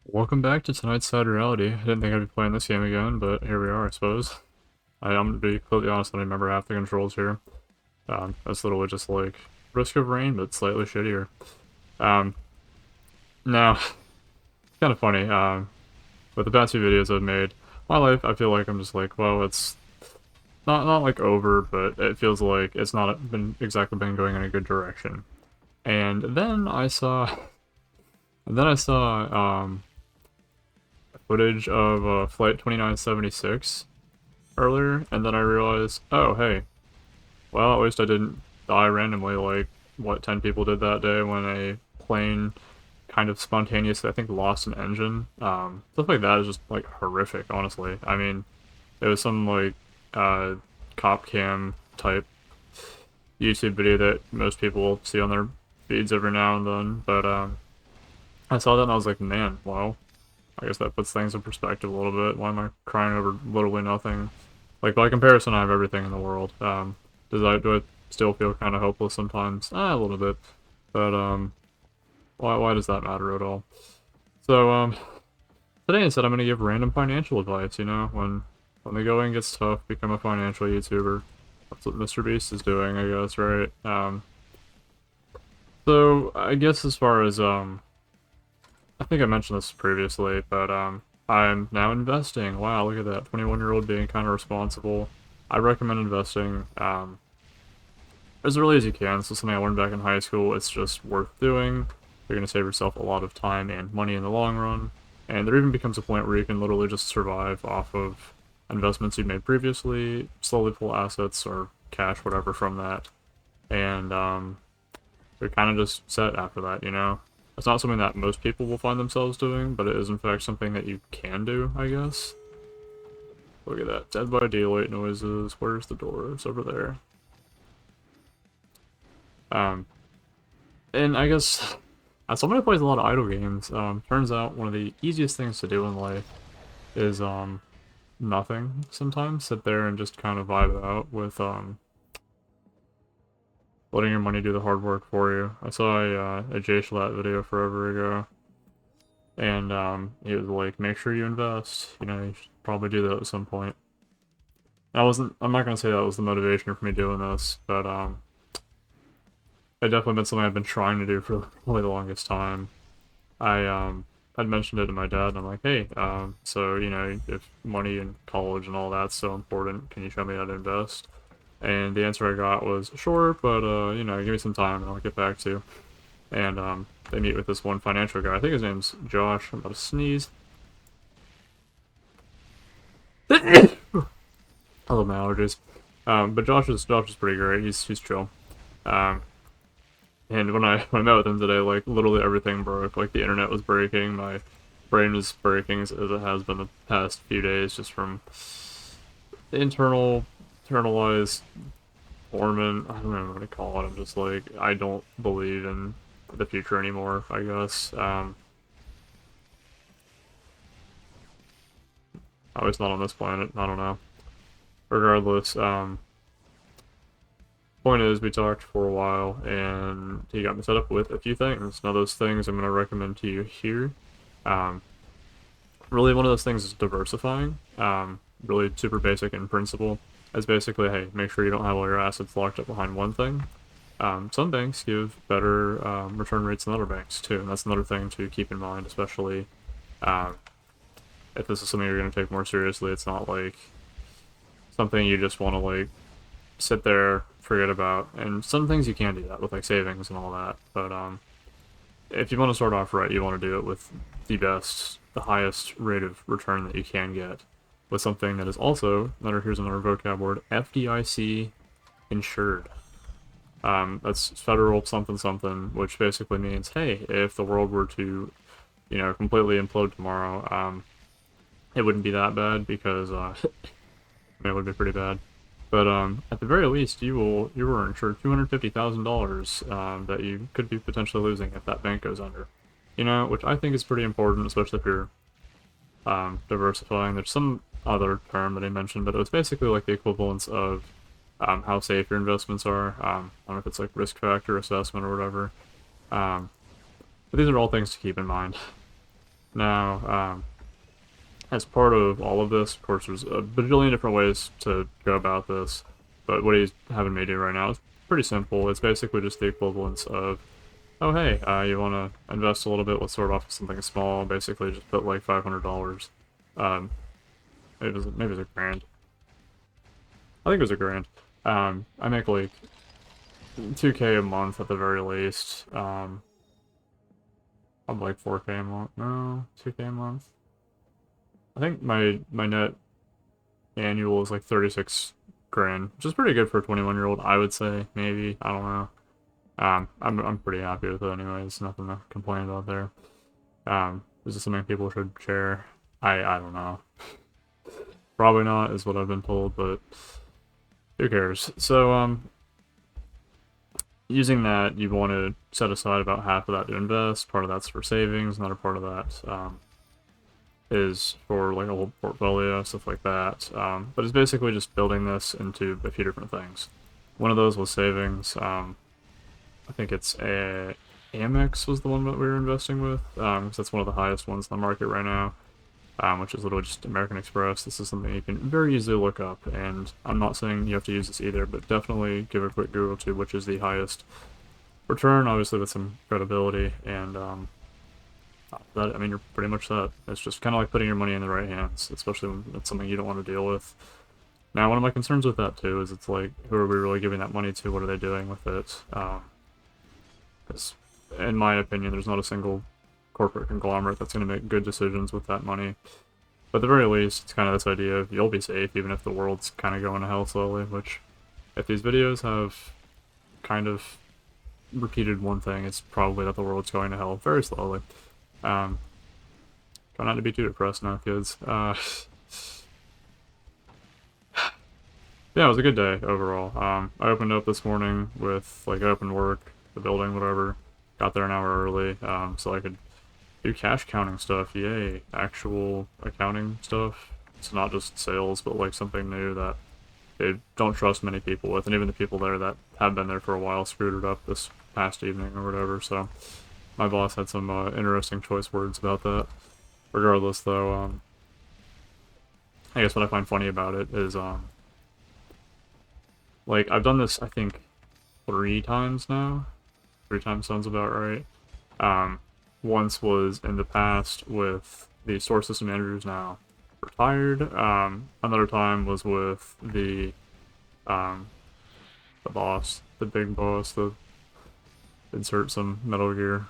Welcome back to tonight's Sad Reality. I didn't think I'd be playing this game again, but here we are, I suppose. I'm gonna be completely honest, I don't remember half the controls here. That's literally just like Risk of Rain, but slightly shittier. Um, Now, it's kind of funny, with the past few videos I've made, my life, I feel like I'm just like, well, it's not like over, but it feels like it's not been going in a good direction. And then I saw, and then I saw, footage of Flight 2976 earlier, and then I realized, oh, hey, well, at least I didn't die randomly like what 10 people did that day when a plane kind of spontaneously, I think, lost an engine. Stuff like that is just, like, horrific, honestly. I mean, it was some, like, cop cam type YouTube video that most people see on their feeds every now and then, but, I saw that and I was like, man, wow. I guess that puts things in perspective a little bit. Why am I crying over literally nothing? Like, by comparison, I have everything in the world. Do I still feel kind of hopeless sometimes? A little bit. But, why does that matter at all? So, today instead I'm going to give random financial advice, you know? When the going gets tough, become a financial YouTuber. That's what Mr. Beast is doing, I guess, right? So, I guess as far as, I think I mentioned this previously, but I'm now investing. Wow, look at that. 21-year-old being kind of responsible. I recommend investing as early as you can. This is something I learned back in high school. It's just worth doing. You're going to save yourself a lot of time and money in the long run. And there even becomes a point where you can literally just survive off of investments you've made previously, slowly pull assets or cash, whatever, from that. And you're kind of just set after that, you know? It's not something that most people will find themselves doing, but it is in fact something that you can do, I guess. Look at that. Dead by Daylight noises. Where's the door? It's over there. Um, and I guess, as someone who plays a lot of idle games, turns out one of the easiest things to do in life is, nothing sometimes. Sit there and just kind of vibe out with, letting your money do the hard work for you. I saw a Jay Schlatt video forever ago, and he was like, make sure you invest. You know, you should probably do that at some point. I'm not gonna say that was the motivation for me doing this, but it definitely been something I've been trying to do for really the longest time. I'd mentioned it to my dad, and I'm like, hey, so, you know, if money in college and all that's so important, can you show me how to invest? And the answer I got was, sure, but, you know, give me some time and I'll get back to you. And, they meet with this one financial guy. I think his name's Josh. I'm about to sneeze. I love my allergies. But Josh is pretty great. He's chill. Um, and when I met with him today, like literally everything broke. Like the internet was breaking. My brain was breaking as it has been the past few days, just from internalized torment. I don't know what to call it. I'm just like I don't believe in the future anymore, I guess. I was not on this planet. I don't know. Regardless, point is, we talked for a while, and he got me set up with a few things. Now, those things I'm going to recommend to you here. Um, really, one of those things is diversifying. Really super basic in principle. It's basically, hey, make sure you don't have all your assets locked up behind one thing. Some banks give better return rates than other banks, too, and that's another thing to keep in mind, especially um, if this is something you're going to take more seriously. It's not like something you just want to, like, sit there, forget about. And some things you can do that with, like savings and all that. But if you want to start off right, you want to do it with the highest rate of return that you can get, with something that is also here's another vocab word, FDIC insured. That's federal something something, which basically means, hey, if the world were to, you know, completely implode tomorrow, it wouldn't be that bad because it would be pretty bad. But at the very least, you were insured $250,000 that you could be potentially losing if that bank goes under. You know, which I think is pretty important, especially if you're diversifying. There's some other term that I mentioned, but it was basically like the equivalence of how safe your investments are. I don't know if it's like risk factor assessment or whatever. But these are all things to keep in mind. Now, as part of all of this, of course, there's a bajillion different ways to go about this, but what he's having me do right now is pretty simple. It's basically just the equivalence of, oh hey, you want to invest a little bit, let's start off with something small, basically just put like $500. Maybe it was a grand. I think it was a grand. I make like 2K a month at the very least. Probably like 4K a month. No, 2K a month. I think my net annual is like 36 grand, which is pretty good for a 21-year-old, I would say. Maybe, I don't know. I'm pretty happy with it anyways. Nothing to complain about there. Is this something people should share? I don't know. Probably not, is what I've been told, but who cares? So, using that, you want to set aside about half of that to invest. Part of that's for savings. Another part of that is for like a whole portfolio, stuff like that. But it's basically just building this into a few different things. One of those was savings. I think it's Amex was the one that we were investing with, because that's one of the highest ones in the market right now, which is literally just American Express. This is something you can very easily look up, and I'm not saying you have to use this either, but definitely give a quick Google to which is the highest return, obviously with some credibility, and that, I mean, you're pretty much set. It's just kind of like putting your money in the right hands, especially when it's something you don't want to deal with. Now, one of my concerns with that, too, is it's like, who are we really giving that money to? What are they doing with it? Because, in my opinion, there's not a single corporate conglomerate that's going to make good decisions with that money. But at the very least, it's kind of this idea of you'll be safe even if the world's kind of going to hell slowly, which, if these videos have kind of repeated one thing, it's probably that the world's going to hell very slowly. Try not to be too depressed now, kids. Yeah, it was a good day overall. I opened up this morning with, like, I opened work, the building, whatever. Got there an hour early, so I could do cash counting stuff. Yay, actual accounting stuff. It's not just sales, but like something new that they don't trust many people with, and even the people there that have been there for a while screwed it up this past evening or whatever, so my boss had some interesting choice words about that. Regardless, though, I guess what I find funny about it is, like, I've done this, I think, 3 times now. 3 times sounds about right. Once was in the past with the store system manager who's now retired. Another time was with the boss, the big boss, the insert some Metal Gear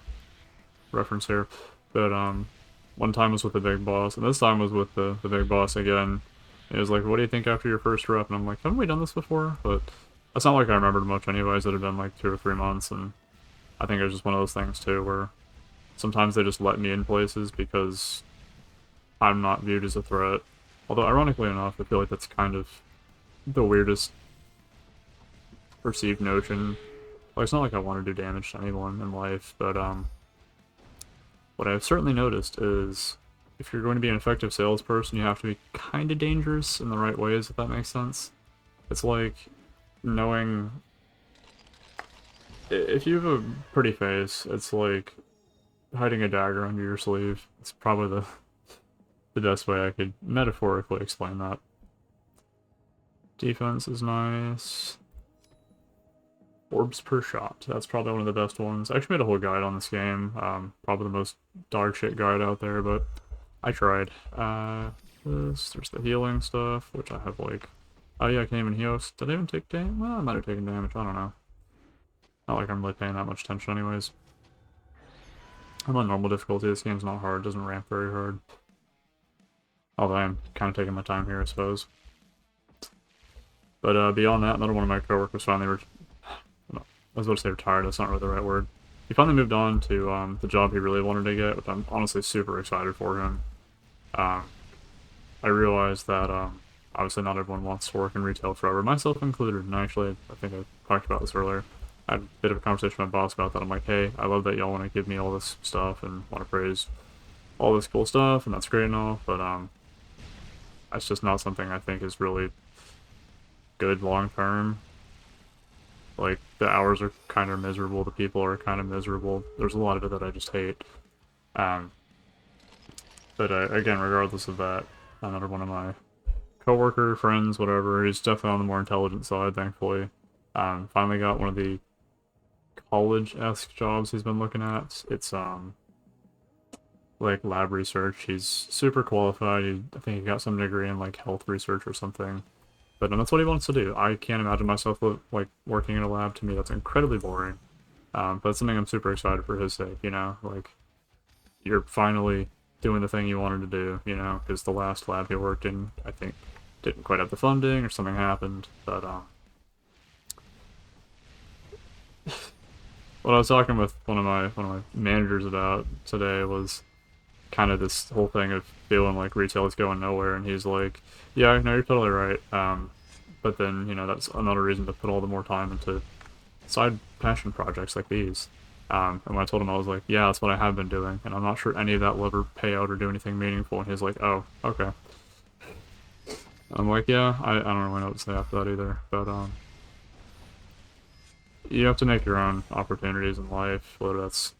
reference here. But one time was with the big boss, and this time was with the big boss again. It was like, what do you think after your first rep? And I'm like, haven't we done this before? But it's not like I remembered much anyways. It had been like 2 or 3 months, and I think it was just one of those things too where sometimes they just let me in places because I'm not viewed as a threat. Although, ironically enough, I feel like that's kind of the weirdest perceived notion. Like, it's not like I want to do damage to anyone in life, but what I've certainly noticed is if you're going to be an effective salesperson, you have to be kind of dangerous in the right ways, if that makes sense. It's like knowing... If you have a pretty face, it's like hiding a dagger under your sleeve. It's probably the best way I could metaphorically explain that. Defense is nice. Orbs per shot. That's probably one of the best ones. I actually made a whole guide on this game. Probably the most dog shit guide out there, but I tried. There's the healing stuff, which I have like... Oh yeah, I can even heal. Did I even take damage? Well, I might have taken damage. I don't know. Not like I'm really paying that much attention anyways. I'm on normal difficulty. This game's not hard. It doesn't ramp very hard. Although I'm kind of taking my time here, I suppose. But beyond that, another one of my coworkers finally... I was about to say retired. That's not really the right word. He finally moved on to the job he really wanted to get, which I'm honestly super excited for him. I realized that obviously not everyone wants to work in retail forever, myself included. And actually, I think I talked about this earlier. I had a bit of a conversation with my boss about that. I'm like, hey, I love that y'all want to give me all this stuff and want to praise all this cool stuff, and that's great and all, but that's just not something I think is really good long term. Like, the hours are kind of miserable, the people are kind of miserable. There's a lot of it that I just hate. But again, regardless of that, another one of my coworker, friends, whatever, he's definitely on the more intelligent side, thankfully. Finally got one of the college-esque jobs he's been looking at. It's like lab research. He's super qualified. I think he got some degree in like health research or something. But that's what he wants to do. I can't imagine myself like working in a lab. To me, that's incredibly boring. But it's something I'm super excited for his sake. You know, like you're finally doing the thing you wanted to do. You know, because the last lab he worked in, I think, didn't quite have the funding or something happened. But what I was talking with one of my managers about today was kind of this whole thing of feeling like retail is going nowhere, and he's like, "Yeah, no, you're totally right." But then that's another reason to put all the more time into side passion projects like these. And when I told him, I was like, "Yeah, that's what I have been doing, and I'm not sure any of that will ever pay out or do anything meaningful." And he's like, "Oh, okay." I'm like, "Yeah, I don't really know what to say after that either." But you have to make your own opportunities in life, whether that's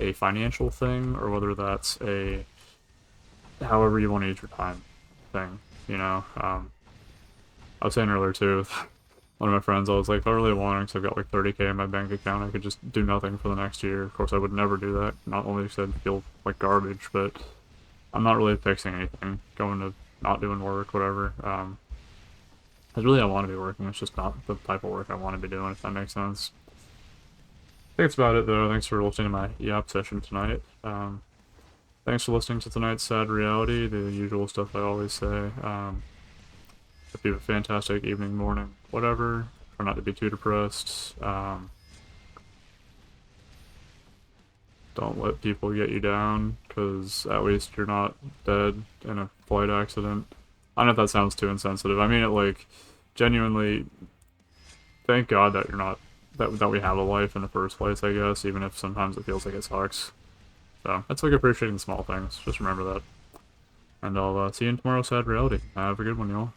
a financial thing or whether that's a however you want to use your time thing. I was saying earlier too with one of my friends, I was like, if I really wanted, because I've got like 30K in my bank account, I could just do nothing for the next year. Of course, I would never do that, not only because I'd feel like garbage, but I'm not really fixing anything, going to not doing work, whatever. Because really I want to be working, it's just not the type of work I want to be doing, if that makes sense. I think that's about it though. Thanks for listening to my yap session tonight. Thanks for listening to tonight's Sad Reality, the usual stuff I always say. Hope you have a fantastic evening, morning, whatever. Try not to be too depressed. Don't let people get you down, because at least you're not dead in a flight accident. I don't know if that sounds too insensitive. I mean it like, genuinely, thank God that you're not, that we have a life in the first place, I guess, even if sometimes it feels like it sucks. So, that's like appreciating small things. Just remember that. And I'll see you in tomorrow's Sad Reality. Have a good one, y'all.